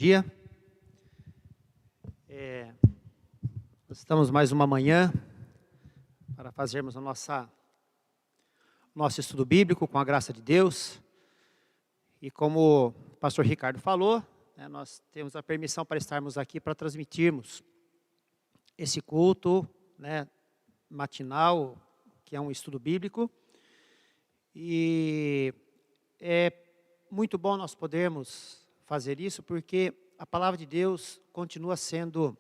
Dia. Nós estamos mais uma manhã para fazermos o nosso estudo bíblico com a graça de Deus. E como o pastor Ricardo falou, nós temos a permissão para estarmos aqui para transmitirmos esse culto matinal, que é um estudo bíblico. E é muito bom nós podermos fazer isso, porque a palavra de Deus continua sendo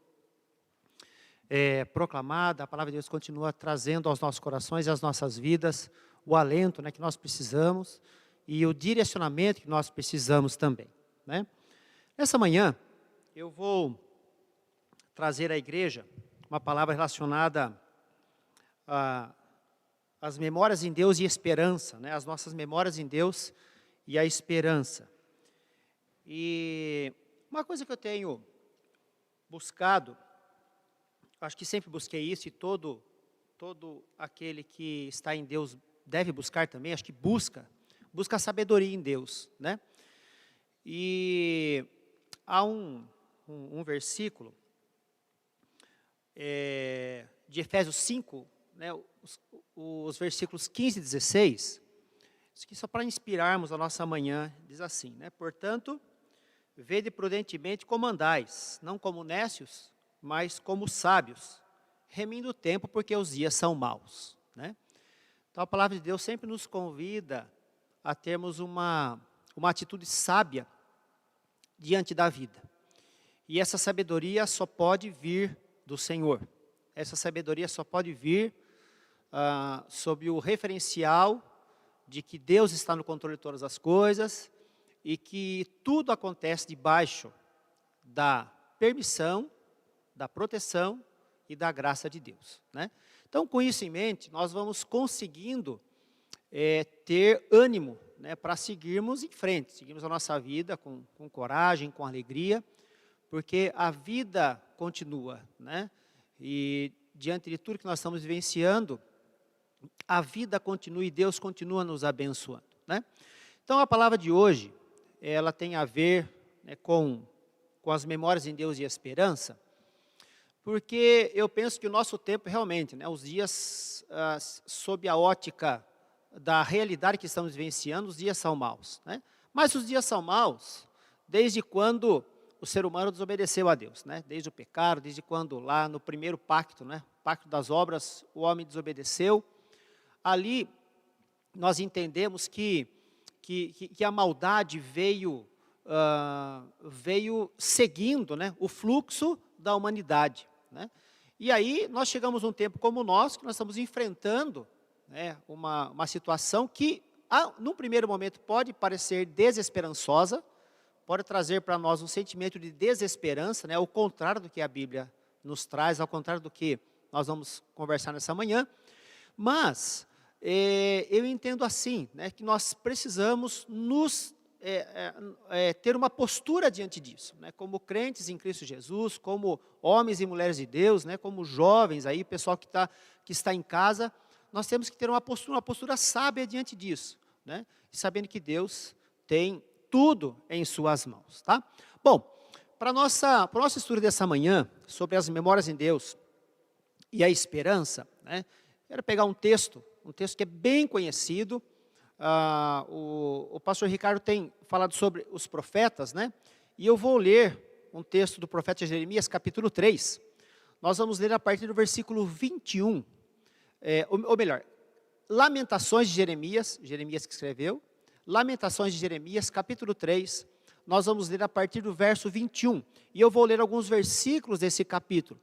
proclamada, a palavra de Deus continua trazendo aos nossos corações e às nossas vidas o alento que nós precisamos e o direcionamento que nós precisamos também. Nessa manhã, eu vou trazer à igreja uma palavra relacionada às memórias em Deus e esperança, as nossas memórias em Deus e a esperança. E uma coisa que eu tenho buscado, acho que sempre busquei isso, e todo aquele que está em Deus deve buscar também, acho que busca a sabedoria em Deus, E há um versículo de Efésios 5, os versículos 15 e 16, que só para inspirarmos a nossa manhã, diz assim, Portanto, vede prudentemente como andais, não como nécios, mas como sábios, remindo o tempo, porque os dias são maus. Então a palavra de Deus sempre nos convida a termos uma atitude sábia diante da vida. E essa sabedoria só pode vir do Senhor. Essa sabedoria só pode vir sob o referencial de que Deus está no controle de todas as coisas, e que tudo acontece debaixo da permissão, da proteção e da graça de Deus. Então, com isso em mente, nós vamos conseguindo ter ânimo para seguirmos em frente, seguirmos a nossa vida com coragem, com alegria, porque a vida continua, E diante de tudo que nós estamos vivenciando, a vida continua e Deus continua nos abençoando, Então, a palavra de hoje, ela tem a ver com as memórias em Deus e a esperança, porque eu penso que o nosso tempo realmente, os dias sob a ótica da realidade que estamos vivenciando, os dias são maus. Mas os dias são maus desde quando o ser humano desobedeceu a Deus, desde o pecado, desde quando lá no primeiro pacto, pacto das obras, o homem desobedeceu. Ali nós entendemos que a maldade veio seguindo o fluxo da humanidade. E aí nós chegamos a um tempo como o nosso, que nós estamos enfrentando uma situação que, num primeiro momento, pode parecer desesperançosa, pode trazer para nós um sentimento de desesperança, ao contrário do que a Bíblia nos traz, ao contrário do que nós vamos conversar nessa manhã, mas eu entendo assim, que nós precisamos ter uma postura diante disso, como crentes em Cristo Jesus, como homens e mulheres de Deus, como jovens aí, pessoal que está em casa, nós temos que ter uma postura sábia diante disso, sabendo que Deus tem tudo em suas mãos, Bom, para o nosso estudo dessa manhã, sobre as memórias em Deus e a esperança, quero pegar um texto que é bem conhecido. O pastor Ricardo tem falado sobre os profetas, E eu vou ler um texto do profeta Jeremias, capítulo 3. Nós vamos ler a partir do versículo 21, ou melhor, Lamentações de Jeremias que escreveu, Lamentações de Jeremias, capítulo 3, nós vamos ler a partir do verso 21. E eu vou ler alguns versículos desse capítulo,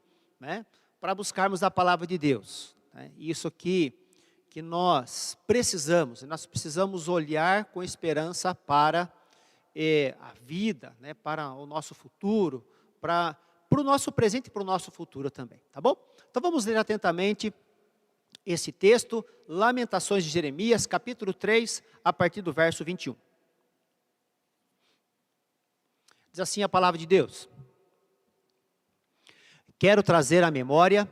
para buscarmos a palavra de Deus. Isso aqui que nós precisamos olhar com esperança para a vida, para o nosso futuro, para o nosso presente e para o nosso futuro também, tá bom? Então vamos ler atentamente esse texto, Lamentações de Jeremias, capítulo 3, a partir do verso 21. Diz assim a palavra de Deus: Quero trazer à memória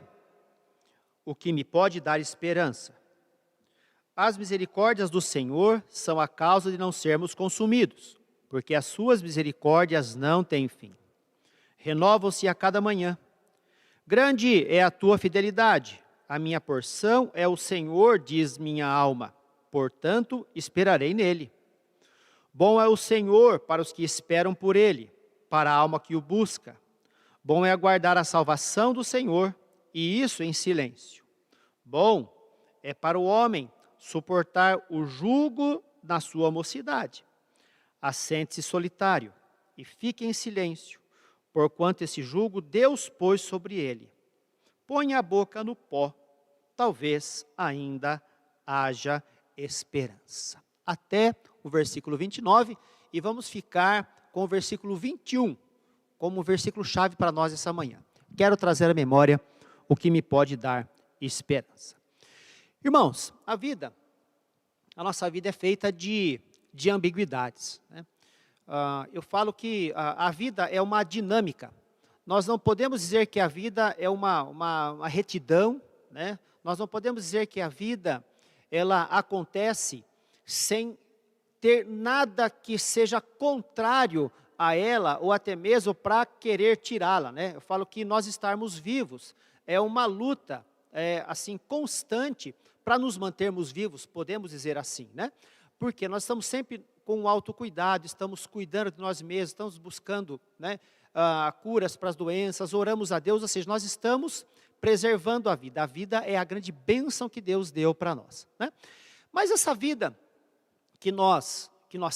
o que me pode dar esperança. As misericórdias do Senhor são a causa de não sermos consumidos, porque as suas misericórdias não têm fim. Renovam-se a cada manhã. Grande é a tua fidelidade. A minha porção é o Senhor, diz minha alma. Portanto, esperarei nele. Bom é o Senhor para os que esperam por ele, para a alma que o busca. Bom é aguardar a salvação do Senhor, e isso em silêncio. Bom é para o homem suportar o jugo na sua mocidade. Assente-se solitário e fique em silêncio, porquanto esse jugo Deus pôs sobre ele. Põe a boca no pó, talvez ainda haja esperança. Até o versículo 29, e vamos ficar com o versículo 21, como versículo-chave para nós essa manhã. Quero trazer à memória o que me pode dar esperança. Irmãos, a nossa vida é feita de ambiguidades, né? Eu falo que a vida é uma dinâmica. Nós não podemos dizer que a vida é uma retidão, né? Nós não podemos dizer que a vida ela acontece sem ter nada que seja contrário a ela, ou até mesmo para querer tirá-la, né? Eu falo que nós estarmos vivos é uma luta assim constante para nos mantermos vivos, podemos dizer assim, né? Porque nós estamos sempre com o autocuidado, estamos cuidando de nós mesmos, estamos buscando, né, curas para as doenças, oramos a Deus, ou seja, nós estamos preservando a vida. A vida é a grande bênção que Deus deu para nós, né? Mas essa vida que nós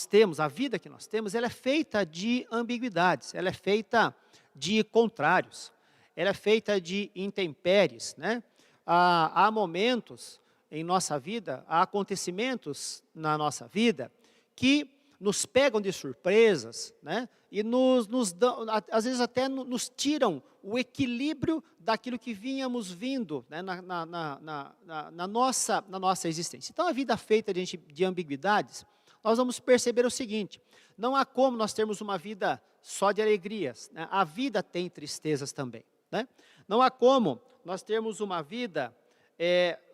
temos, a vida que nós temos, ela é feita de ambiguidades, ela é feita de contrários, ela é feita de intempéries, né? Há momentos em nossa vida, há acontecimentos na nossa vida que nos pegam de surpresas, né? E nos dão, às vezes até nos tiram o equilíbrio daquilo que vínhamos vindo, né, na nossa existência. Então, a vida feita de ambiguidades, nós vamos perceber o seguinte: não há como nós termos uma vida só de alegrias, né? A vida tem tristezas também, né? Não há como nós termos uma vida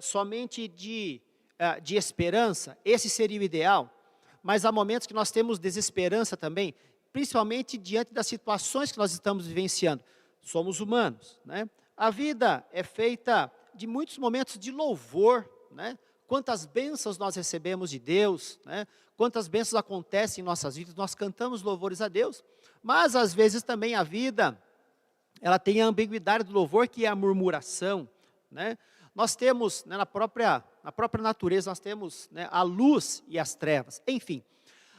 somente de esperança. Esse seria o ideal, mas há momentos que nós temos desesperança também, principalmente diante das situações que nós estamos vivenciando. Somos humanos, né? A vida é feita de muitos momentos de louvor, né? Quantas bênçãos nós recebemos de Deus, né? Quantas bênçãos acontecem em nossas vidas, nós cantamos louvores a Deus, mas às vezes também a vida, ela tem a ambiguidade do louvor, que é a murmuração, né? Nós temos, né, na própria natureza, nós temos, né, a luz e as trevas, enfim.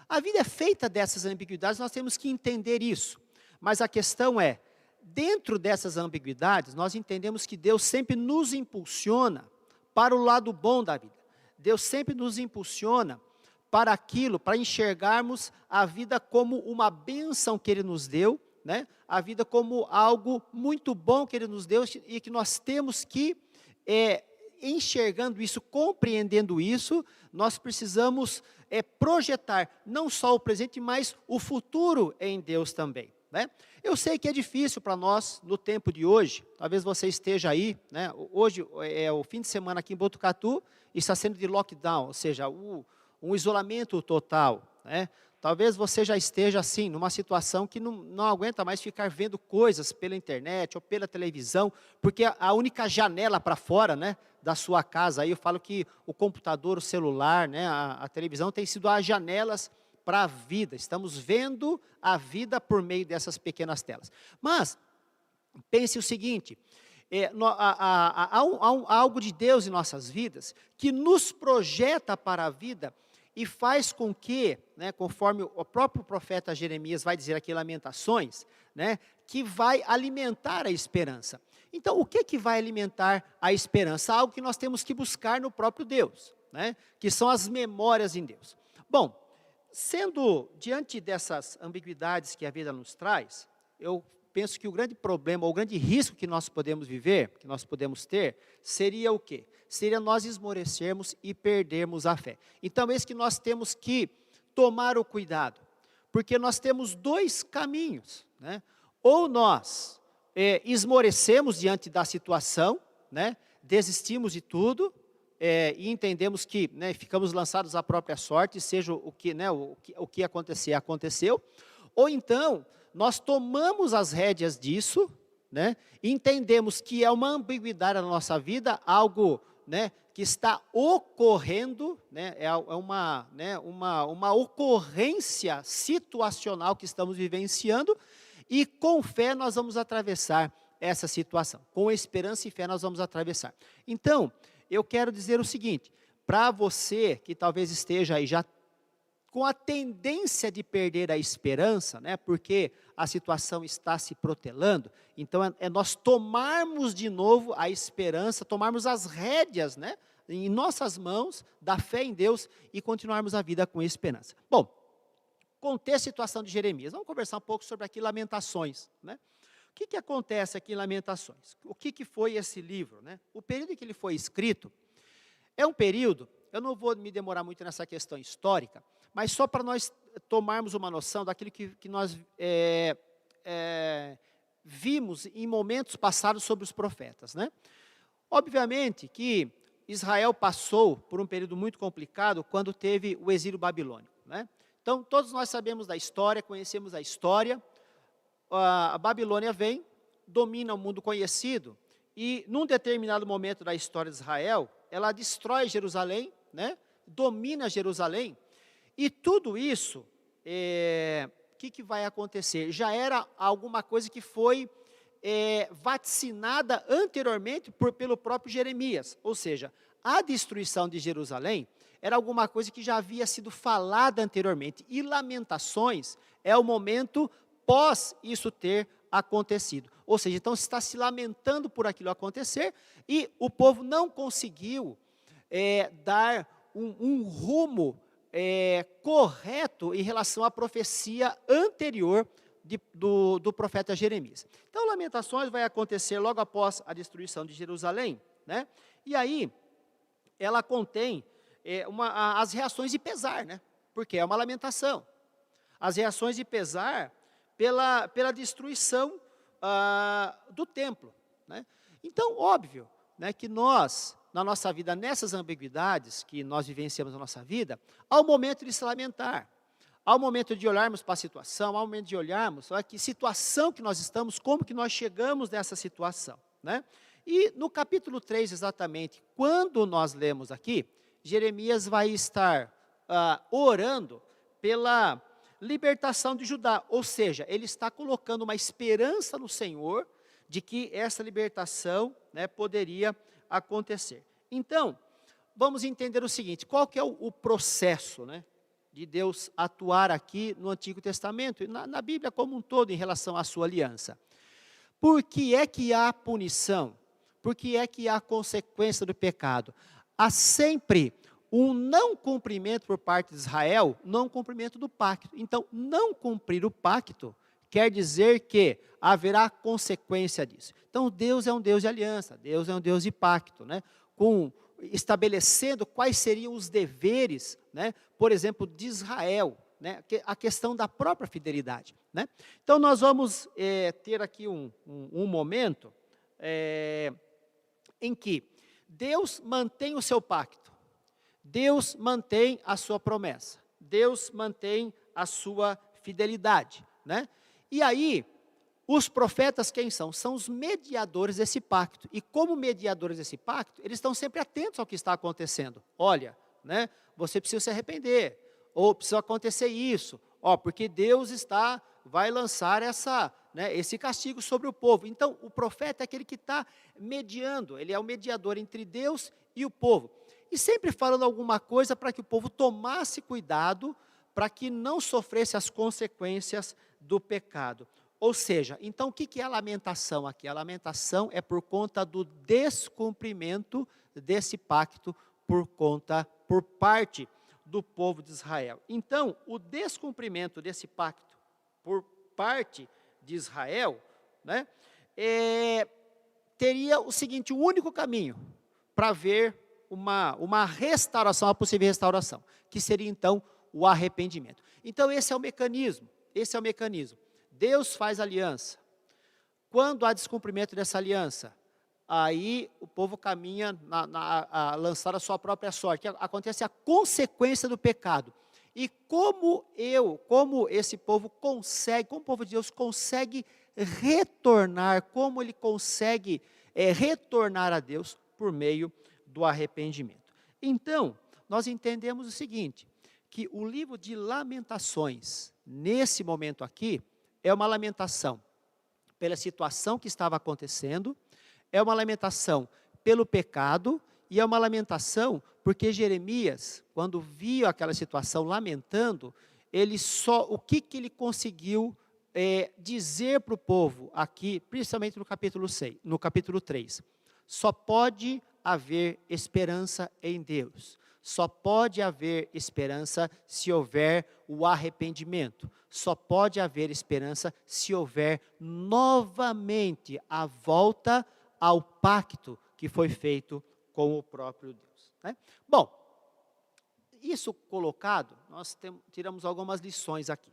A vida é feita dessas ambiguidades, nós temos que entender isso. Mas a questão é, dentro dessas ambiguidades, nós entendemos que Deus sempre nos impulsiona para o lado bom da vida. Deus sempre nos impulsiona para aquilo, para enxergarmos a vida como uma bênção que Ele nos deu, né? A vida como algo muito bom que Ele nos deu e que nós temos que, enxergando isso, compreendendo isso, nós precisamos projetar não só o presente, mas o futuro em Deus também, né? Eu sei que é difícil para nós no tempo de hoje, talvez você esteja aí, né? Hoje é o fim de semana aqui em Botucatu, e está sendo de lockdown, ou seja, um isolamento total, né? Talvez você já esteja assim, numa situação que não aguenta mais ficar vendo coisas pela internet ou pela televisão, porque a única janela para fora, né, da sua casa, aí eu falo que o computador, o celular, né, a televisão tem sido as janelas para a vida. Estamos vendo a vida por meio dessas pequenas telas. Mas, pense o seguinte, há algo de Deus em nossas vidas que nos projeta para a vida e faz com que, né, conforme o próprio profeta Jeremias vai dizer aqui em Lamentações, né, que vai alimentar a esperança. Então, o que vai alimentar a esperança? Algo que nós temos que buscar no próprio Deus, né, que são as memórias em Deus. Bom, sendo diante dessas ambiguidades que a vida nos traz, eu penso que o grande problema, ou o grande risco que nós podemos viver, que nós podemos ter, seria o quê? Seria nós esmorecermos e perdermos a fé. Então, é isso que nós temos que tomar o cuidado, porque nós temos dois caminhos, né? Ou nós esmorecemos diante da situação, né? Desistimos de tudo, e entendemos que, né, ficamos lançados à própria sorte, seja o que, né, o que acontecer, aconteceu. Ou então, nós tomamos as rédeas disso, né, e entendemos que é uma ambiguidade na nossa vida, algo, né, que está ocorrendo, né, uma ocorrência situacional que estamos vivenciando, e com fé nós vamos atravessar essa situação. Com esperança e fé nós vamos atravessar. Então, eu quero dizer o seguinte, para você que talvez esteja aí já com a tendência de perder a esperança, né, porque a situação está se protelando, então é nós tomarmos de novo a esperança, tomarmos as rédeas, né, em nossas mãos, da fé em Deus e continuarmos a vida com esperança. Bom, contexto e situação de Jeremias. Vamos conversar um pouco sobre aqui Lamentações, né? O que acontece aqui em Lamentações? O que foi esse livro, né? O período em que ele foi escrito é um período, eu não vou me demorar muito nessa questão histórica, mas só para nós tomarmos uma noção daquilo que nós vimos em momentos passados sobre os profetas, né? Obviamente que Israel passou por um período muito complicado quando teve o exílio babilônico, né? Então, todos nós sabemos da história, conhecemos a história. A Babilônia vem, domina o mundo conhecido, e num determinado momento da história de Israel, ela destrói Jerusalém, né? Domina Jerusalém, e tudo isso, o que vai acontecer? Já era alguma coisa que foi vaticinada anteriormente pelo próprio Jeremias, ou seja, a destruição de Jerusalém era alguma coisa que já havia sido falada anteriormente, e Lamentações é o momento pós isso ter acontecido. Ou seja, então está se lamentando por aquilo acontecer, e o povo não conseguiu dar um rumo correto em relação à profecia anterior do profeta Jeremias. Então, Lamentações vai acontecer logo após a destruição de Jerusalém, né? E aí, ela contém as reações de pesar, né? Porque é uma lamentação. As reações de pesar pela destruição do templo, né? Então, óbvio, né, que nós, na nossa vida, nessas ambiguidades que nós vivenciamos na nossa vida, há um momento de se lamentar, há um momento de olharmos para a situação, há um momento de olharmos, olha que situação que nós estamos, como que nós chegamos nessa situação, né? E no capítulo 3, exatamente, quando nós lemos aqui, Jeremias vai estar orando pela libertação de Judá, ou seja, ele está colocando uma esperança no Senhor de que essa libertação, né, poderia acontecer. Então, vamos entender o seguinte, qual que é o processo, né, de Deus atuar aqui no Antigo Testamento, e na Bíblia como um todo em relação à sua aliança. Por que é que há punição? Por que é que há consequência do pecado? Há sempre um não cumprimento por parte de Israel, não cumprimento do pacto. Então, não cumprir o pacto quer dizer que haverá consequência disso. Então, Deus é um Deus de aliança, Deus é um Deus de pacto, né? Estabelecendo quais seriam os deveres, né? Por exemplo, de Israel, né? A questão da própria fidelidade, né? Então, nós vamos ter aqui um momento em que Deus mantém o seu pacto, Deus mantém a sua promessa, Deus mantém a sua fidelidade, né? E aí, os profetas quem são? São os mediadores desse pacto. E como mediadores desse pacto, eles estão sempre atentos ao que está acontecendo. Olha, né, você precisa se arrepender, ou precisa acontecer isso, porque Deus vai lançar esse castigo sobre o povo. Então, o profeta é aquele que está mediando, ele é o mediador entre Deus e o povo. E sempre falando alguma coisa para que o povo tomasse cuidado, para que não sofresse as consequências do pecado. Ou seja, então o que é a lamentação aqui? A lamentação é por conta do descumprimento desse pacto por parte do povo de Israel. Então, o descumprimento desse pacto por parte de Israel, né, teria o seguinte, o único caminho para ver uma restauração, uma possível restauração, que seria então o arrependimento. Então esse é o mecanismo, Deus faz aliança. Quando há descumprimento dessa aliança, aí o povo caminha a lançar a sua própria sorte. Acontece a consequência do pecado. E como esse povo consegue, como o povo de Deus consegue retornar, como ele consegue retornar a Deus por meio do arrependimento. Então, nós entendemos o seguinte, que o livro de Lamentações, nesse momento aqui, é uma lamentação pela situação que estava acontecendo, é uma lamentação pelo pecado, e é uma lamentação porque Jeremias, quando viu aquela situação lamentando, o que ele conseguiu dizer para o povo aqui, principalmente no capítulo 3, só pode haver esperança em Deus. Só pode haver esperança se houver o arrependimento. Só pode haver esperança se houver novamente a volta ao pacto que foi feito com o próprio Deus. Né? Bom, isso colocado, nós tiramos algumas lições aqui.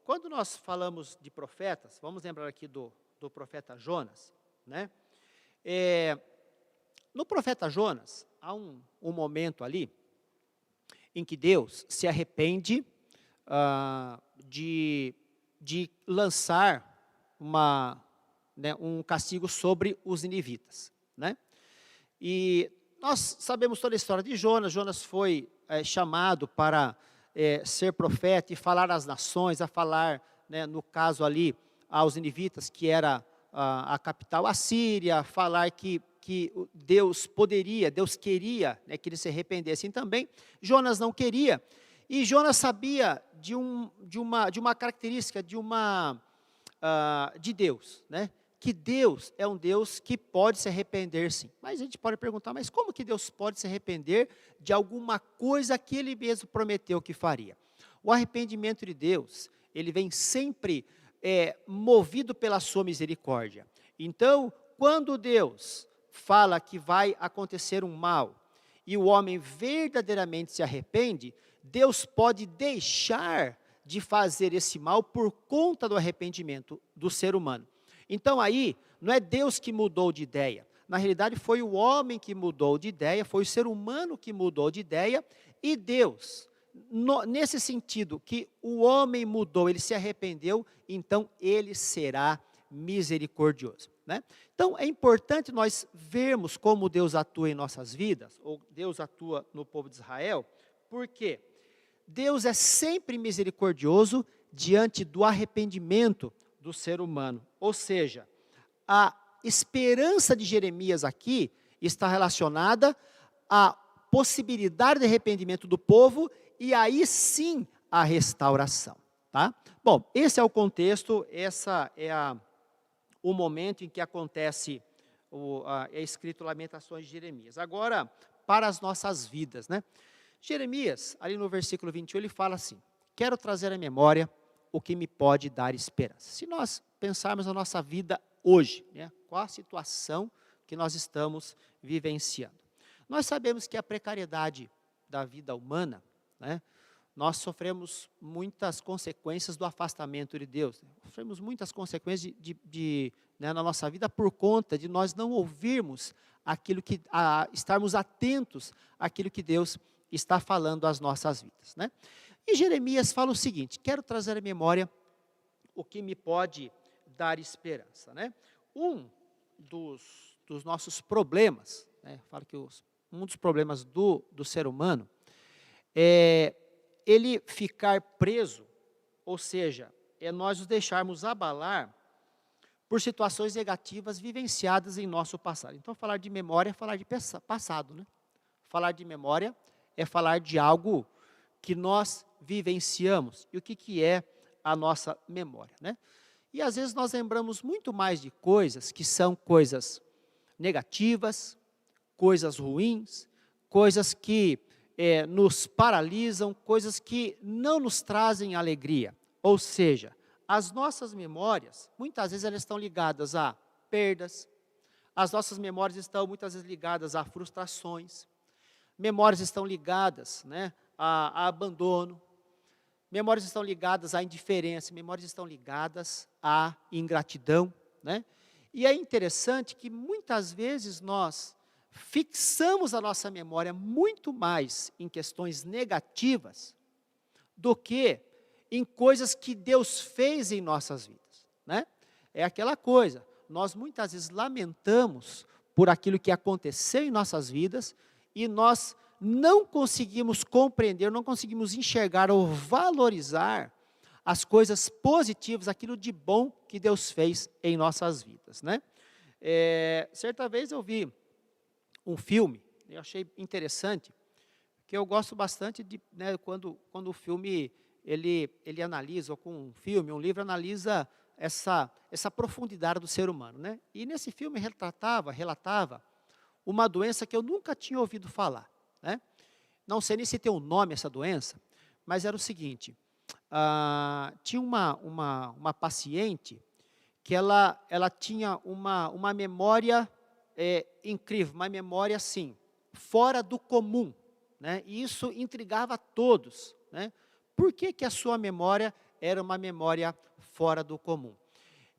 Quando nós falamos de profetas, vamos lembrar aqui do profeta Jonas, né? No profeta Jonas, há um momento ali em que Deus se arrepende de lançar um castigo sobre os ninivitas, né? E nós sabemos toda a história de Jonas. Jonas foi chamado para ser profeta e falar às nações, a falar, né, no caso ali, aos ninivitas, que era a capital assíria, falar que Deus queria, né, que eles se arrependessem também. Jonas não queria, e Jonas sabia de uma característica de Deus, né? Que Deus é um Deus que pode se arrepender, sim. Mas a gente pode perguntar, mas como que Deus pode se arrepender de alguma coisa que Ele mesmo prometeu que faria? O arrependimento de Deus, ele vem sempre movido pela sua misericórdia. Então, quando Deus fala que vai acontecer um mal, e o homem verdadeiramente se arrepende, Deus pode deixar de fazer esse mal por conta do arrependimento do ser humano. Então aí, não é Deus que mudou de ideia, na realidade foi o homem que mudou de ideia, foi o ser humano que mudou de ideia, e Deus, nesse sentido que o homem mudou, ele se arrependeu, então ele será misericordioso, né? Então é importante nós vermos como Deus atua em nossas vidas, ou Deus atua no povo de Israel, porque Deus é sempre misericordioso diante do arrependimento do ser humano. Ou seja, a esperança de Jeremias aqui está relacionada à possibilidade de arrependimento do povo e aí sim a restauração. Tá? Bom, esse é o contexto, essa é o momento em que acontece, é escrito Lamentações de Jeremias. Agora, para as nossas vidas, né? Jeremias, ali no versículo 21, ele fala assim: quero trazer à memória o que me pode dar esperança. Se nós pensarmos na nossa vida hoje, né, qual a situação que nós estamos vivenciando? Nós sabemos que a precariedade da vida humana, né, nós sofremos muitas consequências do afastamento de Deus. Né? Sofremos muitas consequências na nossa vida por conta de nós não ouvirmos estarmos atentos àquilo que Deus está falando às nossas vidas, né? E Jeremias fala o seguinte: quero trazer à memória o que me pode dar esperança, né? Um dos nossos problemas, né? Falo que um dos problemas do ser humano é ele ficar preso, ou seja, é nós nos deixarmos abalar por situações negativas vivenciadas em nosso passado. Então, falar de memória é falar de passado, né? Falar de memória é falar de algo que nós vivenciamos. E o que é a nossa memória, né? E às vezes nós lembramos muito mais de coisas que são coisas negativas, coisas ruins, coisas que nos paralisam, coisas que não nos trazem alegria. Ou seja, as nossas memórias, muitas vezes elas estão ligadas a perdas, as nossas memórias estão muitas vezes ligadas a frustrações, memórias estão ligadas, né, a abandono, memórias estão ligadas à indiferença, memórias estão ligadas à ingratidão, né? E é interessante que muitas vezes nós fixamos a nossa memória muito mais em questões negativas do que em coisas que Deus fez em nossas vidas, né? É aquela coisa, nós muitas vezes lamentamos por aquilo que aconteceu em nossas vidas e nós não conseguimos compreender, não conseguimos enxergar ou valorizar as coisas positivas, aquilo de bom que Deus fez em nossas vidas, né? Certa vez eu vi um filme, eu achei interessante, que eu gosto bastante de, né, quando o filme, ele analisa, ou com um filme, um livro, analisa essa profundidade do ser humano, né? E nesse filme relatava uma doença que eu nunca tinha ouvido falar, né? Não sei nem se tem um nome essa doença, mas era o seguinte, tinha uma paciente que ela tinha uma memória incrível, uma memória assim, fora do comum, né? E isso intrigava a todos, né? Por que a sua memória era uma memória fora do comum?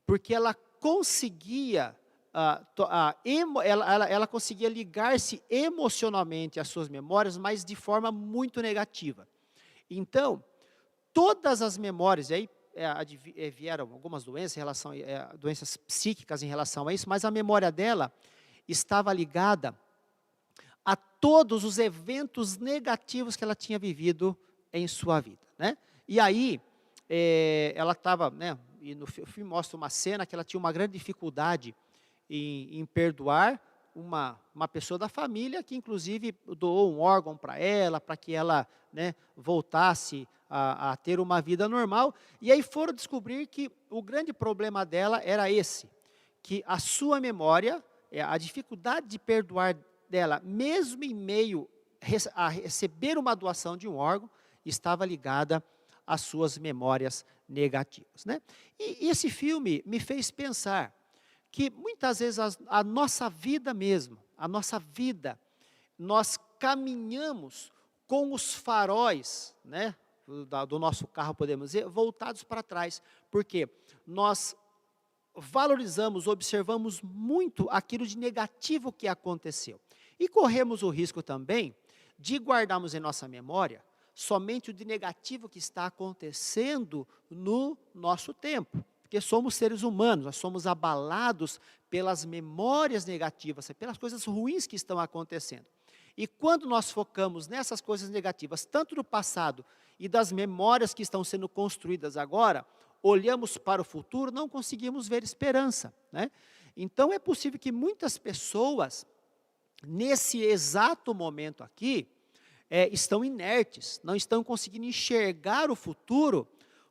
Porque ela conseguia, ela conseguia ligar-se emocionalmente às suas memórias, mas de forma muito negativa. Então, todas as memórias, aí vieram algumas doenças, doenças psíquicas em relação a isso, mas a memória dela estava ligada a todos os eventos negativos que ela tinha vivido em sua vida, né? E aí, ela estava, né, e no filme mostra uma cena que ela tinha uma grande dificuldade em perdoar uma pessoa da família que inclusive doou um órgão para ela, para que ela, né, voltasse a ter uma vida normal. E aí foram descobrir que o grande problema dela era esse, que a sua memória, a dificuldade de perdoar dela, mesmo em meio a receber uma doação de um órgão, estava ligada às suas memórias negativas, né? E esse filme me fez pensar que muitas vezes a nossa vida mesmo, nós caminhamos com os faróis, né, do nosso carro, podemos dizer, voltados para trás, porque nós valorizamos, observamos muito aquilo de negativo que aconteceu. E corremos o risco também de guardarmos em nossa memória somente o de negativo que está acontecendo no nosso tempo. Porque somos seres humanos, nós somos abalados pelas memórias negativas, pelas coisas ruins que estão acontecendo. E quando nós focamos nessas coisas negativas, tanto do passado e das memórias que estão sendo construídas agora, olhamos para o futuro, não conseguimos ver esperança, né? Então é possível que muitas pessoas, nesse exato momento aqui, estão inertes, não estão conseguindo enxergar o futuro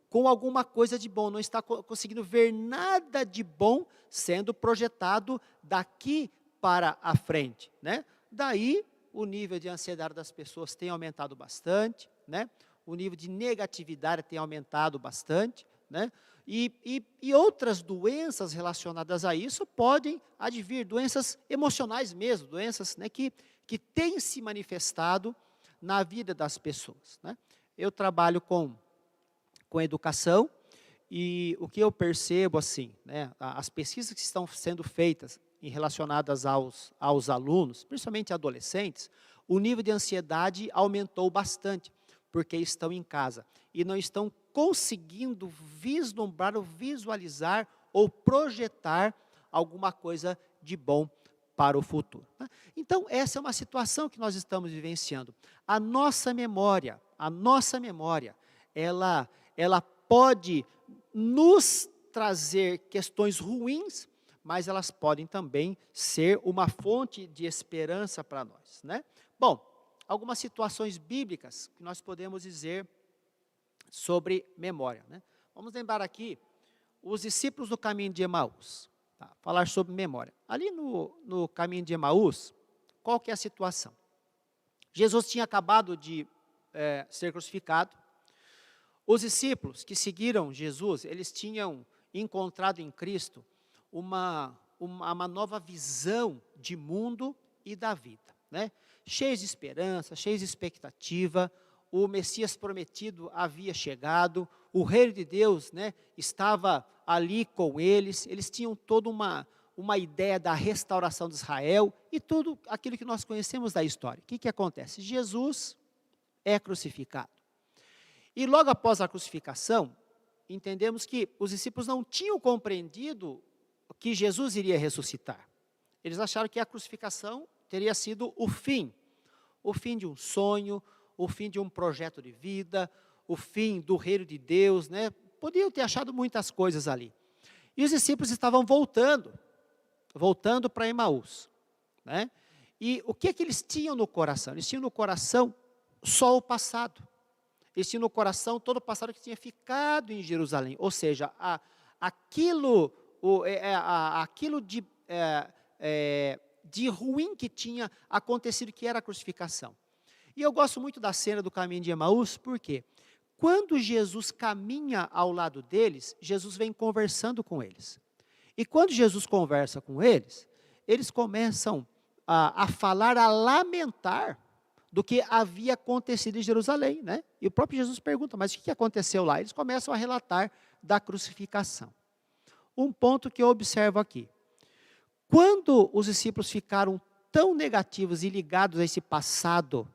com alguma coisa de bom, não está conseguindo ver nada de bom sendo projetado daqui para a frente, né? Daí o nível de ansiedade das pessoas tem aumentado bastante, né? O nível de negatividade tem aumentado bastante, né? E outras doenças relacionadas a isso podem advir, doenças emocionais mesmo, doenças, né, que têm se manifestado na vida das pessoas, né? Eu trabalho com educação e o que eu percebo assim, né, as pesquisas que estão sendo feitas relacionadas aos alunos, principalmente adolescentes, o nível de ansiedade aumentou bastante, porque estão em casa e não estão conseguindo vislumbrar ou visualizar ou projetar alguma coisa de bom para o futuro, né? Então, essa é uma situação que nós estamos vivenciando. A nossa memória, ela pode nos trazer questões ruins, mas elas podem também ser uma fonte de esperança para nós, né? Bom, algumas situações bíblicas que nós podemos dizer sobre memória, né? Vamos lembrar aqui os discípulos do caminho de Emaús, tá? Falar sobre memória. Ali no caminho de Emaús, qual que é a situação? Jesus tinha acabado de ser crucificado. Os discípulos que seguiram Jesus, eles tinham encontrado em Cristo uma nova visão de mundo e da vida, né? Cheios de esperança, cheios de expectativa, o Messias prometido havia chegado, o reino de Deus, né, estava ali com eles tinham toda uma ideia da restauração de Israel e tudo aquilo que nós conhecemos da história. O que acontece? Jesus é crucificado. E logo após a crucificação, entendemos que os discípulos não tinham compreendido que Jesus iria ressuscitar. Eles acharam que a crucificação teria sido o fim de um sonho, o fim de um projeto de vida, o fim do reino de Deus, né? Podiam ter achado muitas coisas ali. E os discípulos estavam voltando para Emaús, né? E o que eles tinham no coração? Eles tinham no coração só o passado. Eles tinham no coração todo o passado que tinha ficado em Jerusalém. Ou seja, aquilo de ruim que tinha acontecido, que era a crucificação. E eu gosto muito da cena do caminho de Emaús, porque quando Jesus caminha ao lado deles, Jesus vem conversando com eles. E quando Jesus conversa com eles, eles começam a falar, a lamentar do que havia acontecido em Jerusalém, né? E o próprio Jesus pergunta, mas o que aconteceu lá? Eles começam a relatar da crucificação. Um ponto que eu observo aqui. Quando os discípulos ficaram tão negativos e ligados a esse passado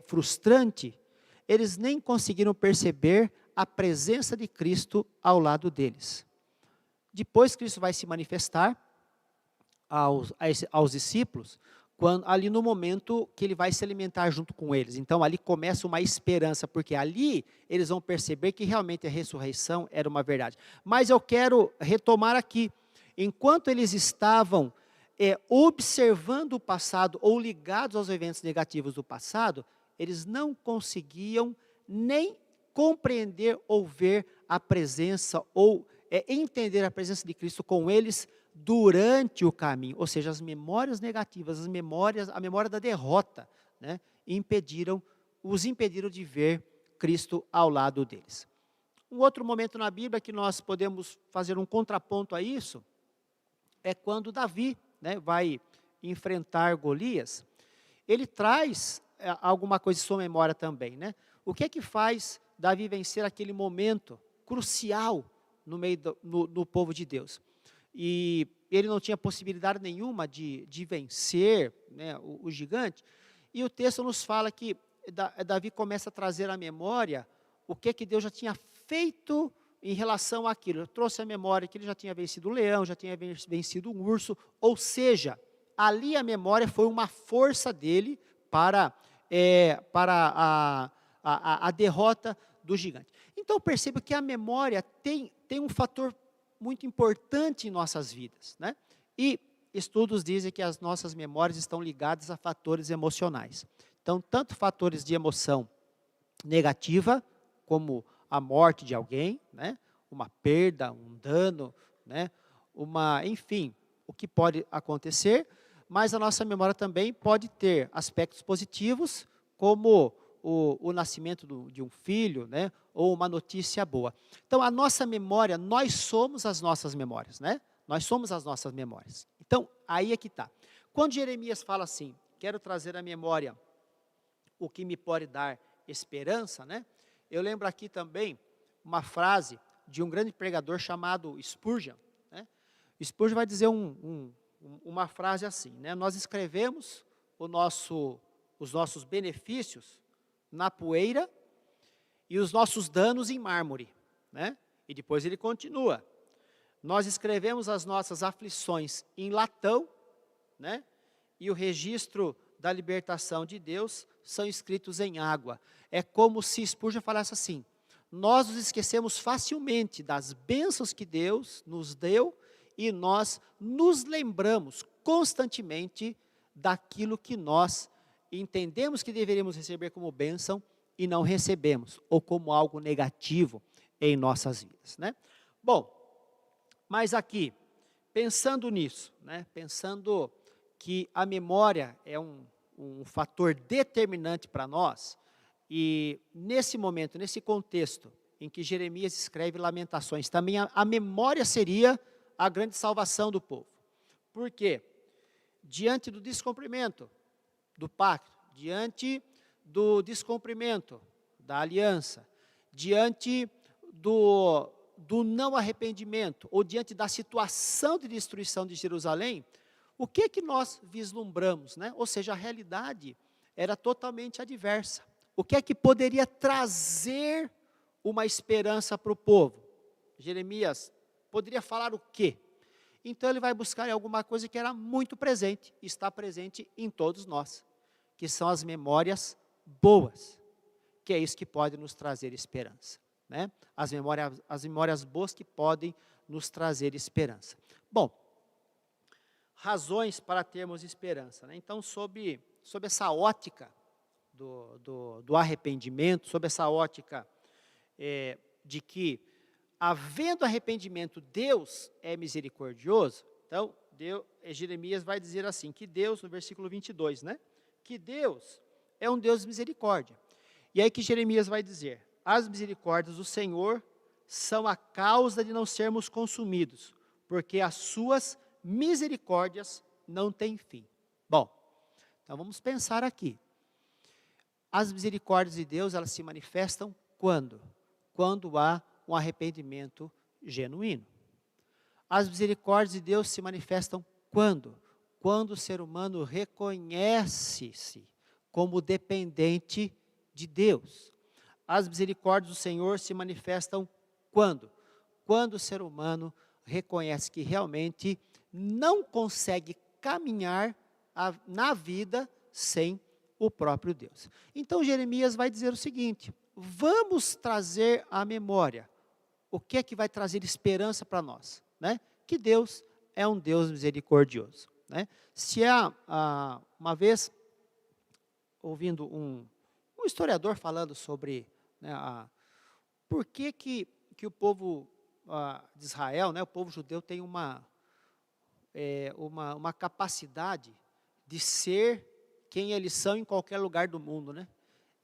frustrante, eles nem conseguiram perceber a presença de Cristo ao lado deles. Depois Cristo vai se manifestar aos discípulos, ali no momento que ele vai se alimentar junto com eles. Então ali começa uma esperança, porque ali eles vão perceber que realmente a ressurreição era uma verdade. Mas eu quero retomar aqui, enquanto eles estavam observando o passado ou ligados aos eventos negativos do passado, eles não conseguiam nem compreender ou ver a presença ou entender a presença de Cristo com eles durante o caminho. Ou seja, as memórias negativas, a memória da derrota, né, os impediram de ver Cristo ao lado deles. Um outro momento na Bíblia que nós podemos fazer um contraponto a isso é quando Davi, né, vai enfrentar Golias. Ele traz alguma coisa em sua memória também, né? O que é que faz Davi vencer aquele momento crucial no povo de Deus? E ele não tinha possibilidade nenhuma de vencer, né, o gigante. E o texto nos fala que Davi começa a trazer à memória o que Deus já tinha feito em relação àquilo. Trouxe à memória que ele já tinha vencido o leão, já tinha vencido um urso, ou seja, ali a memória foi uma força dele para a derrota do gigante. Então perceba que a memória tem um fator muito importante em nossas vidas, né? E estudos dizem que as nossas memórias estão ligadas a fatores emocionais. Então, tanto fatores de emoção negativa, como a morte de alguém, né? Uma perda, um dano, né? Enfim, o que pode acontecer, mas a nossa memória também pode ter aspectos positivos, como o nascimento de um filho, né, ou uma notícia boa. Então, a nossa memória, nós somos as nossas memórias, né? Nós somos as nossas memórias. Então, aí é que está. Quando Jeremias fala assim, quero trazer à memória o que me pode dar esperança, né? Eu lembro aqui também uma frase de um grande pregador chamado Spurgeon, né? Spurgeon vai dizer uma frase assim, né? Nós escrevemos os nossos benefícios na poeira e os nossos danos em mármore, né? E depois ele continua. Nós escrevemos as nossas aflições em latão, né? E o registro da libertação de Deus são escritos em água. É como se Spurgeon falasse assim, nós nos esquecemos facilmente das bênçãos que Deus nos deu e nós nos lembramos constantemente daquilo que nós entendemos que deveríamos receber como bênção e não recebemos, ou como algo negativo em nossas vidas, né? Bom, mas aqui, pensando nisso, né, pensando que a memória é um fator determinante para nós, e nesse momento, nesse contexto em que Jeremias escreve Lamentações, também a memória seria a grande salvação do povo. Por quê? Diante do descumprimento do pacto, diante do descumprimento da aliança, diante do não arrependimento, ou diante da situação de destruição de Jerusalém, o que nós vislumbramos, né? Ou seja, a realidade era totalmente adversa. O que é que poderia trazer uma esperança para o povo? Jeremias poderia falar o quê? Então ele vai buscar alguma coisa que era muito presente, está presente em todos nós, que são as memórias boas, que é isso que pode nos trazer esperança, né? As memórias boas que podem nos trazer esperança. Bom, razões para termos esperança, né? Então, sob essa ótica do arrependimento, sob essa ótica de que, havendo arrependimento, Deus é misericordioso. Então, Jeremias vai dizer assim, que Deus, no versículo 22, né? Que Deus é um Deus de misericórdia. E aí que Jeremias vai dizer, as misericórdias do Senhor são a causa de não sermos consumidos, porque as suas misericórdias não têm fim. Bom, então vamos pensar aqui. As misericórdias de Deus, elas se manifestam quando? Quando há um arrependimento genuíno. As misericórdias de Deus se manifestam quando? Quando o ser humano reconhece-se como dependente de Deus. As misericórdias do Senhor se manifestam quando? Quando o ser humano reconhece que realmente não consegue caminhar na vida sem o próprio Deus. Então Jeremias vai dizer o seguinte, vamos trazer à memória o que é que vai trazer esperança para nós, né? Que Deus é um Deus misericordioso, né? Se há, uma vez, ouvindo um historiador falando sobre, né, por que o povo de Israel, né, o povo judeu tem uma capacidade de ser quem eles são em qualquer lugar do mundo, né?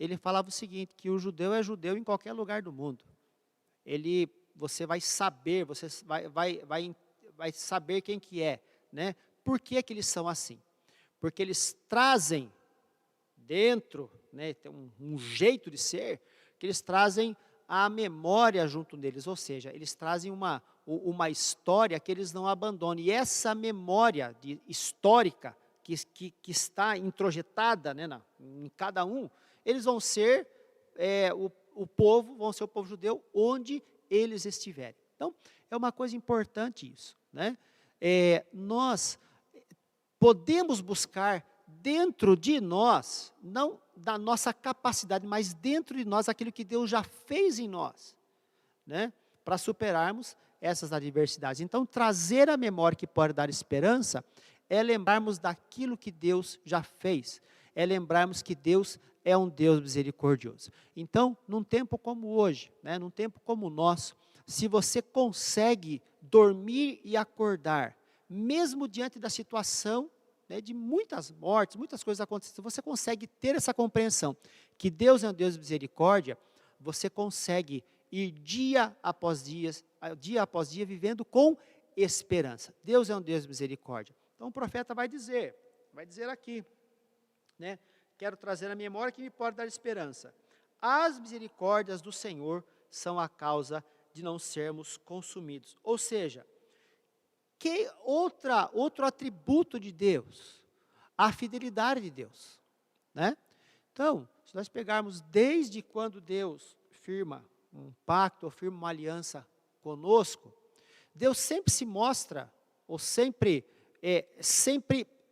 Ele falava o seguinte, que o judeu é judeu em qualquer lugar do mundo. Você vai saber, você vai saber quem que é, né? Por que eles são assim? Porque eles trazem dentro, né, tem um jeito de ser, que eles trazem a memória junto deles, ou seja, eles trazem uma história que eles não abandonam. E essa memória histórica que está introjetada, né, em cada um, eles vão ser o povo judeu onde eles estiverem. Então, é uma coisa importante isso, né? Nós podemos buscar dentro de nós, não da nossa capacidade, mas dentro de nós aquilo que Deus já fez em nós, né? Para superarmos essas adversidades. Então, trazer a memória que pode dar esperança é lembrarmos daquilo que Deus já fez, é lembrarmos que Deus é um Deus misericordioso. Então, num tempo como hoje, né, num tempo como o nosso, se você consegue dormir e acordar, mesmo diante da situação, né, de muitas mortes, muitas coisas acontecendo, você consegue ter essa compreensão, que Deus é um Deus de misericórdia, você consegue ir dia após dia, vivendo com esperança. Deus é um Deus de misericórdia. Então o profeta vai dizer aqui, né, quero trazer a memória que me pode dar esperança. As misericórdias do Senhor são a causa de não sermos consumidos. Ou seja, outro atributo de Deus? A fidelidade de Deus, né? Então, se nós pegarmos desde quando Deus firma um pacto ou firma uma aliança conosco, Deus sempre se mostra, ou sempre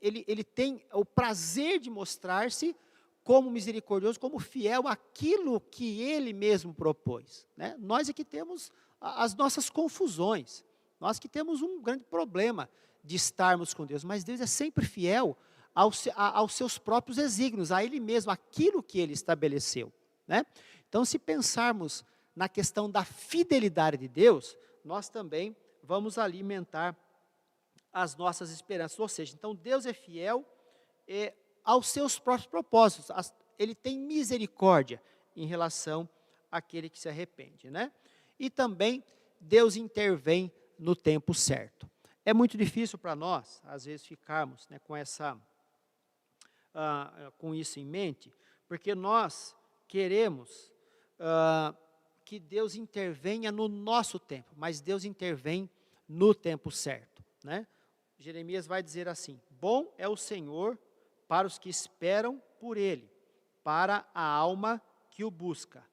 ele tem o prazer de mostrar-se como misericordioso, como fiel àquilo que Ele mesmo propôs, né? Nós é que temos as nossas confusões, nós que temos um grande problema de estarmos com Deus, mas Deus é sempre fiel aos seus próprios desígnios, a Ele mesmo, aquilo que Ele estabeleceu, né? Então, se pensarmos na questão da fidelidade de Deus, nós também vamos alimentar as nossas esperanças, ou seja, então Deus é fiel aos seus próprios propósitos, Ele tem misericórdia em relação àquele que se arrepende, né? E também Deus intervém no tempo certo. É muito difícil para nós, às vezes, ficarmos, né, com isso em mente, porque nós queremos que Deus intervenha no nosso tempo, mas Deus intervém no tempo certo, né? Jeremias vai dizer assim: bom é o Senhor para os que esperam por Ele, para a alma que o busca.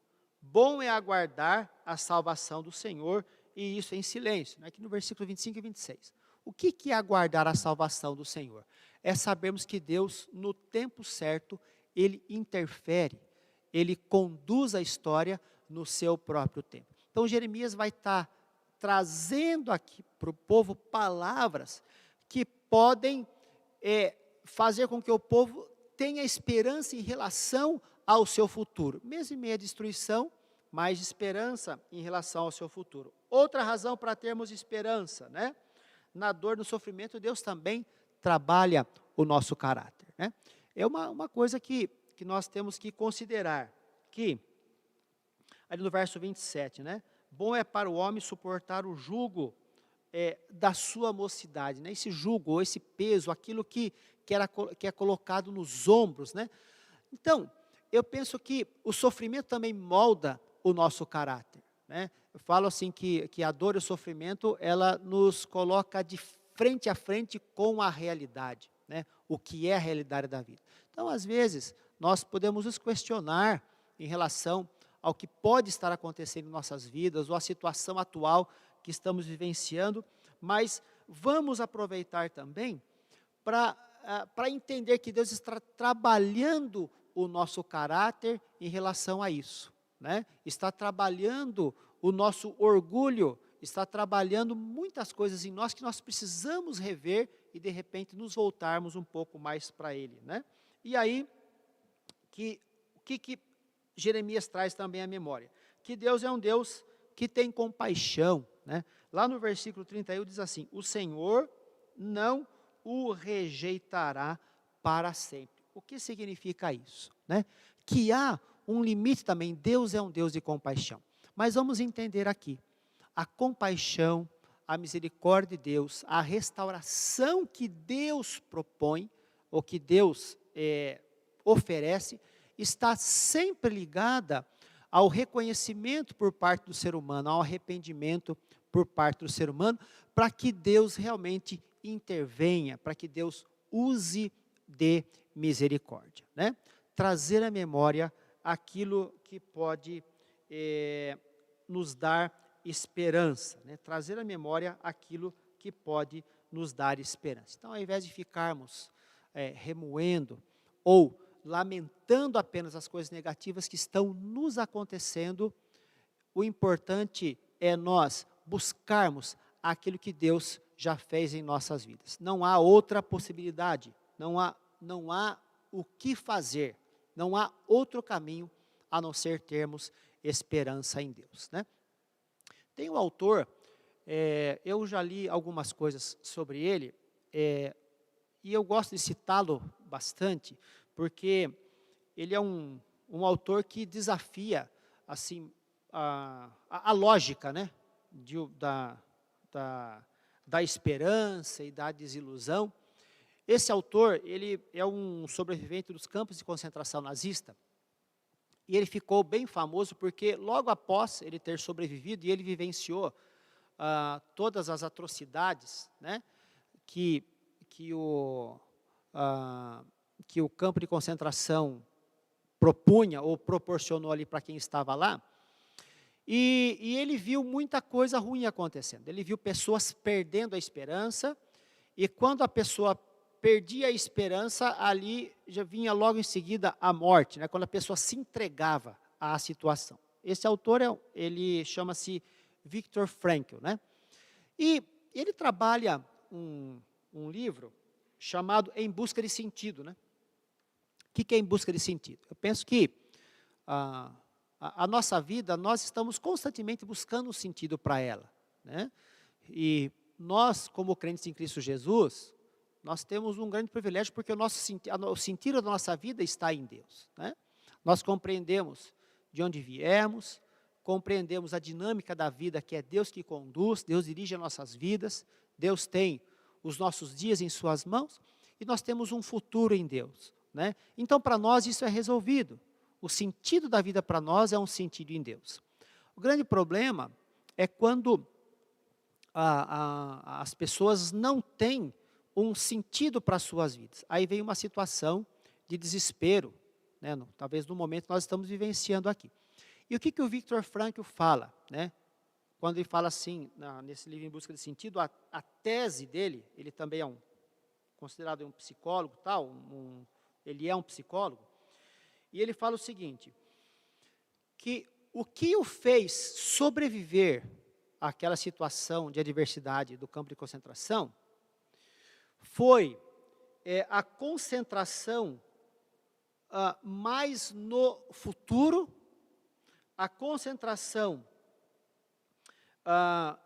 Bom é aguardar a salvação do Senhor, e isso em silêncio, né? Aqui no versículo 25 e 26. O que é aguardar a salvação do Senhor? É sabermos que Deus, no tempo certo, Ele interfere, Ele conduz a história no seu próprio tempo. Então Jeremias vai estar trazendo aqui para o povo palavras que podem fazer com que o povo tenha esperança em relação ao seu futuro. Mesmo em meio à destruição, mais esperança em relação ao seu futuro. Outra razão para termos esperança, né? Na dor, no sofrimento, Deus também trabalha o nosso caráter, né? É uma coisa que nós temos que considerar, que, ali no verso 27, né? Bom é para o homem suportar o jugo da sua mocidade, né? Esse jugo, ou esse peso, aquilo que é colocado nos ombros, né? Então, eu penso que o sofrimento também molda o nosso caráter, né? Eu falo assim que a dor e o sofrimento, ela nos coloca de frente a frente com a realidade, né? O que é a realidade da vida. Então, às vezes, nós podemos nos questionar em relação ao que pode estar acontecendo em nossas vidas, ou a situação atual que estamos vivenciando, mas vamos aproveitar também para entender que Deus está trabalhando o nosso caráter em relação a isso, né? Está trabalhando o nosso orgulho, está trabalhando muitas coisas em nós que nós precisamos rever e de repente nos voltarmos um pouco mais para Ele, né? E aí, o que Jeremias traz também à memória? Que Deus é um Deus que tem compaixão, né? Lá no versículo 31 diz assim: o Senhor não o rejeitará para sempre. O que significa isso, né? Que há um limite também. Deus é um Deus de compaixão. Mas vamos entender aqui, a compaixão, a misericórdia de Deus, a restauração que Deus propõe, ou que Deus oferece, está sempre ligada ao reconhecimento por parte do ser humano, ao arrependimento por parte do ser humano, para que Deus realmente intervenha, para que Deus use de misericórdia, né? Trazer à memória aquilo que pode nos dar esperança, né? Trazer à memória aquilo que pode nos dar esperança. Então, ao invés de ficarmos remoendo ou lamentando apenas as coisas negativas que estão nos acontecendo, o importante é nós buscarmos aquilo que Deus já fez em nossas vidas. Não há outra possibilidade, não há o que fazer, não há outro caminho a não ser termos esperança em Deus, né? Tem um autor, eu já li algumas coisas sobre ele, e eu gosto de citá-lo bastante, porque ele é um autor que desafia assim, a lógica, né, da esperança e da desilusão. Esse autor, ele é um sobrevivente dos campos de concentração nazista, e ele ficou bem famoso porque logo após ele ter sobrevivido, e ele vivenciou todas as atrocidades, né, que o campo de concentração propunha ou proporcionou ali para quem estava lá, e ele viu muita coisa ruim acontecendo. Ele viu pessoas perdendo a esperança, e quando a pessoa perdia a esperança, ali já vinha logo em seguida a morte, né, quando a pessoa se entregava à situação. Esse autor, ele chama-se Viktor Frankl, né? E ele trabalha um livro chamado Em Busca de Sentido, né? O que é Em Busca de Sentido? Eu penso que a nossa vida, nós estamos constantemente buscando um sentido para ela, né? E nós, como crentes em Cristo Jesus, nós temos um grande privilégio, porque o sentido da nossa vida está em Deus, né? Nós compreendemos de onde viemos, compreendemos a dinâmica da vida, que é Deus que conduz, Deus dirige as nossas vidas, Deus tem os nossos dias em suas mãos, e nós temos um futuro em Deus, né? Então, para nós, isso é resolvido. O sentido da vida para nós é um sentido em Deus. O grande problema é quando as pessoas não têm um sentido para as suas vidas. Aí vem uma situação de desespero, né, talvez no momento que nós estamos vivenciando aqui. E o que o Viktor Frankl fala, né? Quando ele fala assim, nesse livro Em Busca de Sentido, a tese dele, ele também é considerado um psicólogo, tal, ele é um psicólogo, e ele fala o seguinte, que o que o fez sobreviver àquela situação de adversidade do campo de concentração foi a concentração mais no futuro, a concentração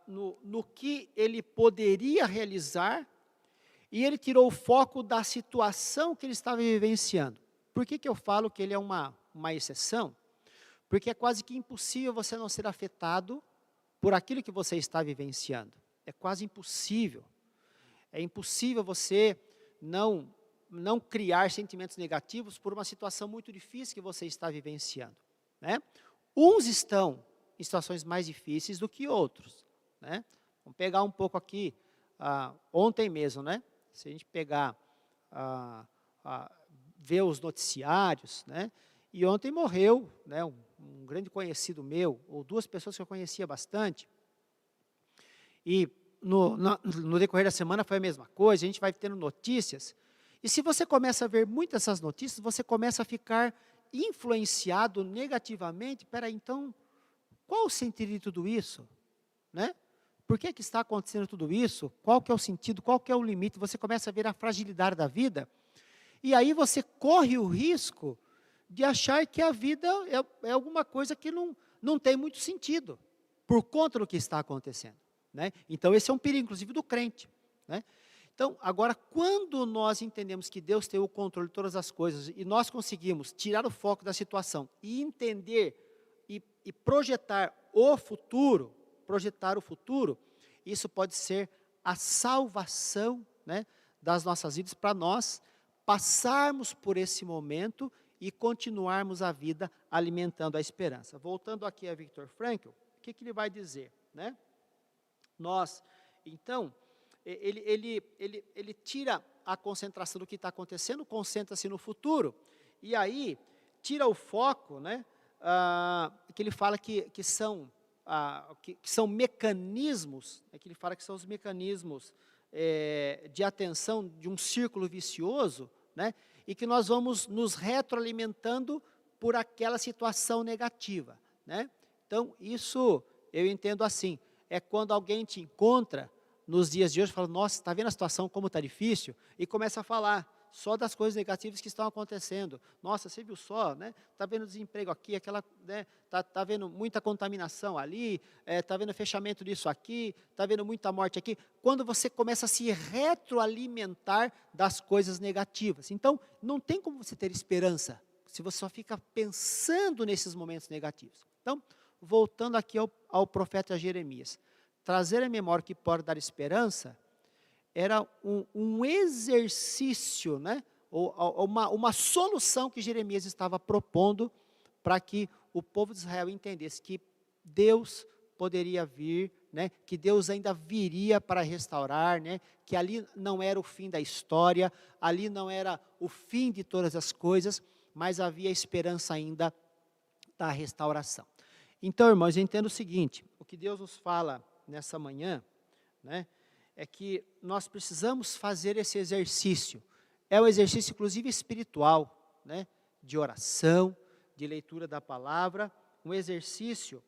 no que ele poderia realizar, e ele tirou o foco da situação que ele estava vivenciando. Por que eu falo que ele é uma exceção? Porque é quase que impossível você não ser afetado por aquilo que você está vivenciando. É quase impossível. É impossível você não criar sentimentos negativos por uma situação muito difícil que você está vivenciando, né? Uns estão em situações mais difíceis do que outros, né? Vamos pegar um pouco aqui, ontem mesmo, né? Se a gente pegar, ver os noticiários, né? E ontem morreu, né, um grande conhecido meu, ou duas pessoas que eu conhecia bastante, e no decorrer da semana foi a mesma coisa, a gente vai tendo notícias, e se você começa a ver muitas dessas notícias, você começa a ficar influenciado negativamente. Peraí, então, qual o sentido de tudo isso? Né? Por que está acontecendo tudo isso? Qual que é o sentido? Qual que é o limite? Você começa a ver a fragilidade da vida, e aí você corre o risco de achar que a vida é alguma coisa que não tem muito sentido, por conta do que está acontecendo, né? Então, esse é um perigo, inclusive, do crente, né? Então, agora, quando nós entendemos que Deus tem o controle de todas as coisas, e nós conseguimos tirar o foco da situação, e entender, e projetar o futuro, isso pode ser a salvação, né, das nossas vidas, para nós passarmos por esse momento e continuarmos a vida alimentando a esperança. Voltando aqui a Viktor Frankl, o que ele vai dizer, né? Então, ele tira a concentração do que está acontecendo, concentra-se no futuro, e aí tira o foco, né? Que ele fala que são mecanismos, que ele fala que são os mecanismos de atenção de um círculo vicioso, né? E que nós vamos nos retroalimentando por aquela situação negativa, né? Então, isso eu entendo assim, é quando alguém te encontra nos dias de hoje e fala, nossa, está vendo a situação como está difícil? E começa a falar só das coisas negativas que estão acontecendo. Nossa, você viu só, né? Está vendo desemprego aqui, né? Tá vendo muita contaminação ali, está vendo fechamento disso aqui, está vendo muita morte aqui. Quando você começa a se retroalimentar das coisas negativas. Então, não tem como você ter esperança se você só fica pensando nesses momentos negativos. Então, voltando aqui ao profeta Jeremias, trazer a memória que pode dar esperança era um exercício, né? Ou uma solução que Jeremias estava propondo para que o povo de Israel entendesse que Deus poderia vir, né? Que Deus ainda viria para restaurar, né? Que ali não era o fim da história, ali não era o fim de todas as coisas, mas havia esperança ainda da restauração. Então, irmãos, eu entendo o seguinte, o que Deus nos fala nessa manhã, né? É que nós precisamos fazer esse exercício. É um exercício, inclusive, espiritual, né? De oração, de leitura da palavra, um exercício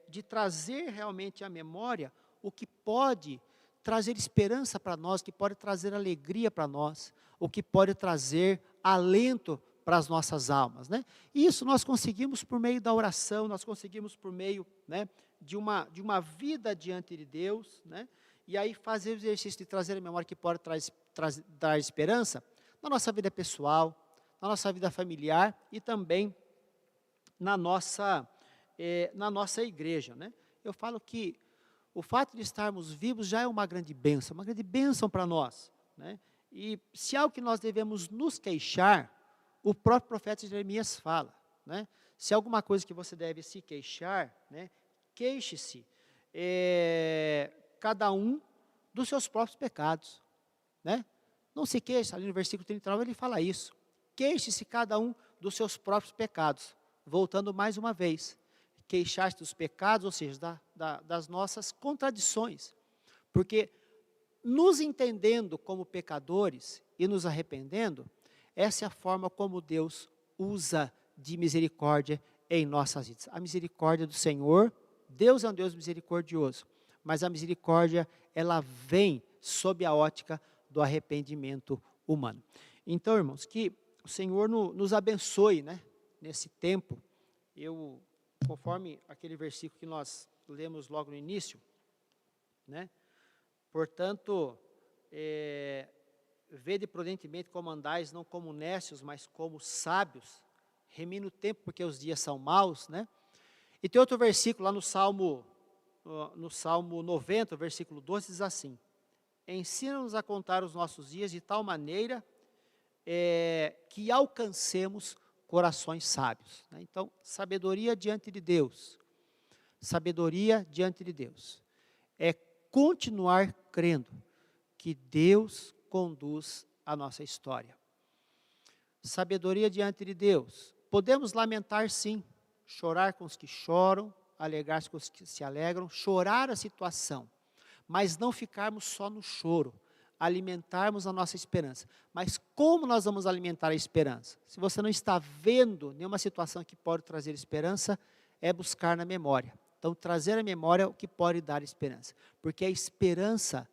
de trazer realmente à memória o que pode trazer esperança para nós, que pode trazer alegria para nós, o que pode trazer alento para as nossas almas, né? E isso nós conseguimos por meio da oração, nós conseguimos por meio, né, de uma vida diante de Deus, né? E aí fazer o exercício de trazer a memória que pode dar esperança na nossa vida pessoal, na nossa vida familiar e também na nossa igreja, né? Eu falo que o fato de estarmos vivos já é uma grande bênção para nós, né? E se é algo que nós devemos nos queixar, o próprio profeta Jeremias fala, né? Se há alguma coisa que você deve se queixar, né, queixe-se, cada um dos seus próprios pecados, né? Não se queixe, ali no versículo 39 ele fala isso. Queixe-se cada um dos seus próprios pecados. Voltando mais uma vez, queixar-se dos pecados, ou seja, das nossas contradições. Porque nos entendendo como pecadores e nos arrependendo, essa é a forma como Deus usa de misericórdia em nossas vidas. A misericórdia do Senhor, Deus é um Deus misericordioso, mas a misericórdia, ela vem sob a ótica do arrependimento humano. Então, irmãos, que o Senhor nos abençoe, né, nesse tempo. Conforme aquele versículo que nós lemos logo no início, né, portanto, vede prudentemente como andais, não como necios, mas como sábios, remina o tempo, porque os dias são maus, né? E tem outro versículo lá no Salmo 90, versículo 12, diz assim: ensina-nos a contar os nossos dias de tal maneira que alcancemos corações sábios, né? Então, sabedoria diante de Deus, é continuar crendo que Deus conduz a nossa história. Sabedoria diante de Deus. Podemos lamentar sim, chorar com os que choram, alegrar-se com os que se alegram, chorar a situação, mas não ficarmos só no choro, alimentarmos a nossa esperança. Mas como nós vamos alimentar a esperança? Se você não está vendo nenhuma situação que pode trazer esperança, é buscar na memória. Então, trazer à memória o que pode dar esperança. Porque a esperança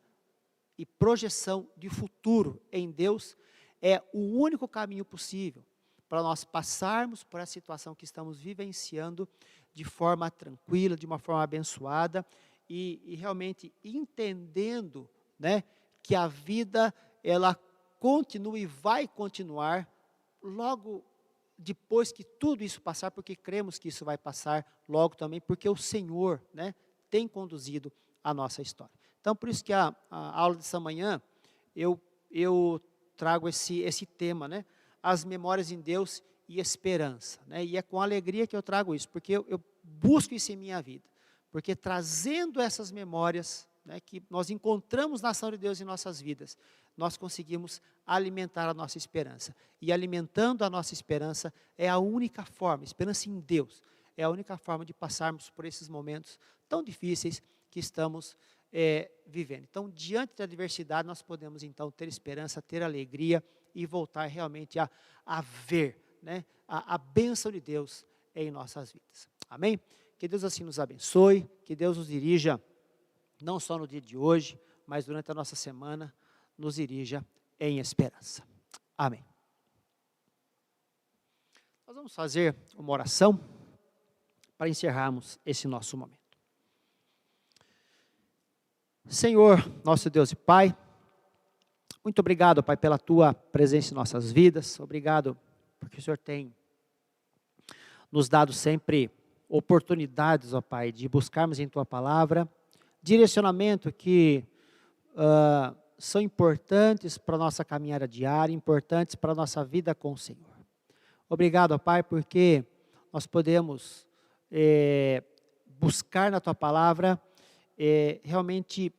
e projeção de futuro em Deus é o único caminho possível para nós passarmos por a situação que estamos vivenciando de forma tranquila, de uma forma abençoada e realmente entendendo, né, que a vida, ela continua e vai continuar logo depois que tudo isso passar, porque cremos que isso vai passar logo também, porque o Senhor, né, tem conduzido a nossa história. Então, por isso que a aula dessa manhã, eu trago esse tema, né, as memórias em Deus e esperança, né, e é com alegria que eu trago isso, porque eu busco isso em minha vida, porque trazendo essas memórias, né, que nós encontramos na ação de Deus em nossas vidas, nós conseguimos alimentar a nossa esperança. E alimentando a nossa esperança é a única forma, esperança em Deus, é a única forma de passarmos por esses momentos tão difíceis que estamos vivendo. Então, diante da adversidade, nós podemos então ter esperança, ter alegria e voltar realmente a ver, né, a bênção de Deus em nossas vidas. Amém? Que Deus assim nos abençoe, que Deus nos dirija, não só no dia de hoje, mas durante a nossa semana, nos dirija em esperança. Amém. Nós vamos fazer uma oração para encerrarmos esse nosso momento. Senhor, nosso Deus e Pai, muito obrigado, Pai, pela Tua presença em nossas vidas. Obrigado porque o Senhor tem nos dado sempre oportunidades, ó Pai, de buscarmos em Tua Palavra direcionamento que são importantes para a nossa caminhada diária, importantes para a nossa vida com o Senhor. Obrigado, ó Pai, porque nós podemos buscar na Tua Palavra realmente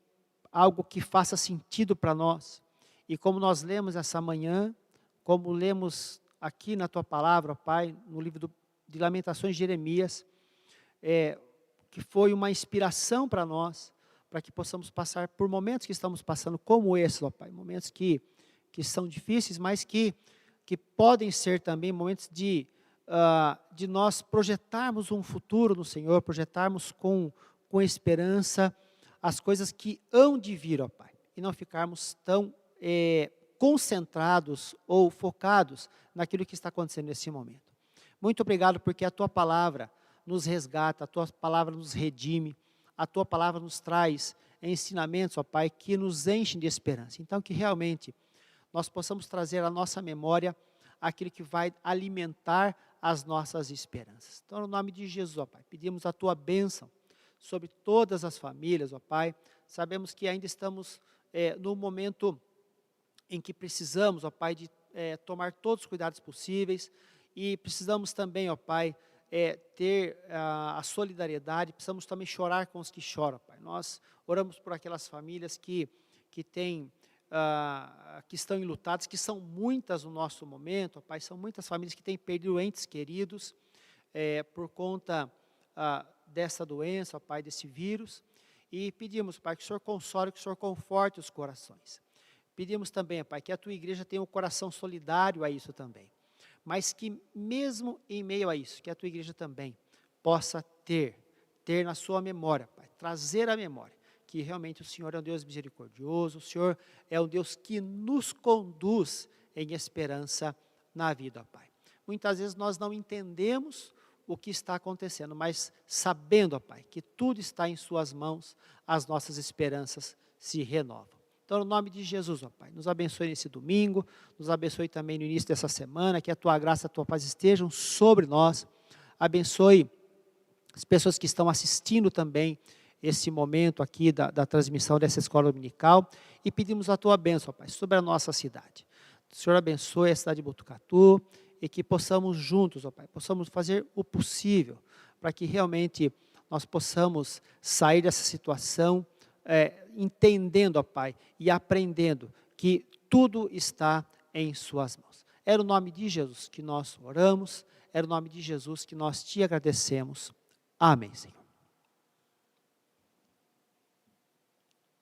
algo que faça sentido para nós. E como nós lemos essa manhã, como lemos aqui na Tua Palavra, ó Pai, no livro de Lamentações de Jeremias, que foi uma inspiração para nós, para que possamos passar por momentos que estamos passando como esse, ó Pai, momentos que são difíceis, mas que podem ser também momentos de nós projetarmos um futuro no Senhor, projetarmos com esperança as coisas que hão de vir, ó Pai, e não ficarmos tão concentrados ou focados naquilo que está acontecendo nesse momento. Muito obrigado porque a Tua Palavra nos resgata, a Tua Palavra nos redime, a Tua Palavra nos traz ensinamentos, ó Pai, que nos enchem de esperança. Então, que realmente nós possamos trazer à nossa memória aquilo que vai alimentar as nossas esperanças. Então, no nome de Jesus, ó Pai, pedimos a Tua bênção sobre todas as famílias, ó Pai. Sabemos que ainda estamos num momento em que precisamos, ó Pai, de tomar todos os cuidados possíveis e precisamos também, ó Pai, ter a solidariedade, precisamos também chorar com os que choram, Pai. Nós oramos por aquelas famílias que estão enlutadas, que são muitas no nosso momento, Pai, são muitas famílias que têm perdido entes queridos por conta dessa doença, Pai, desse vírus, e pedimos, Pai, que o Senhor console, que o Senhor conforte os corações. Pedimos também, Pai, que a Tua igreja tenha um coração solidário a isso também, mas que mesmo em meio a isso, que a Tua igreja também possa ter na sua memória, Pai, trazer à memória, que realmente o Senhor é um Deus misericordioso, o Senhor é um Deus que nos conduz em esperança na vida, Pai. Muitas vezes nós não entendemos o que está acontecendo, mas sabendo, ó Pai, que tudo está em Suas mãos, as nossas esperanças se renovam. Então, no nome de Jesus, ó Pai, nos abençoe nesse domingo, nos abençoe também no início dessa semana, que a Tua graça, a Tua paz estejam sobre nós. Abençoe as pessoas que estão assistindo também esse momento aqui da transmissão dessa escola dominical, e pedimos a Tua bênção, ó Pai, sobre a nossa cidade. O Senhor abençoe a cidade de Botucatu, e que possamos juntos, ó Pai, possamos fazer o possível, para que realmente nós possamos sair dessa situação, entendendo, ó Pai, e aprendendo que tudo está em Suas mãos. É no nome de Jesus que nós oramos, é no nome de Jesus que nós Te agradecemos. Amém, Senhor.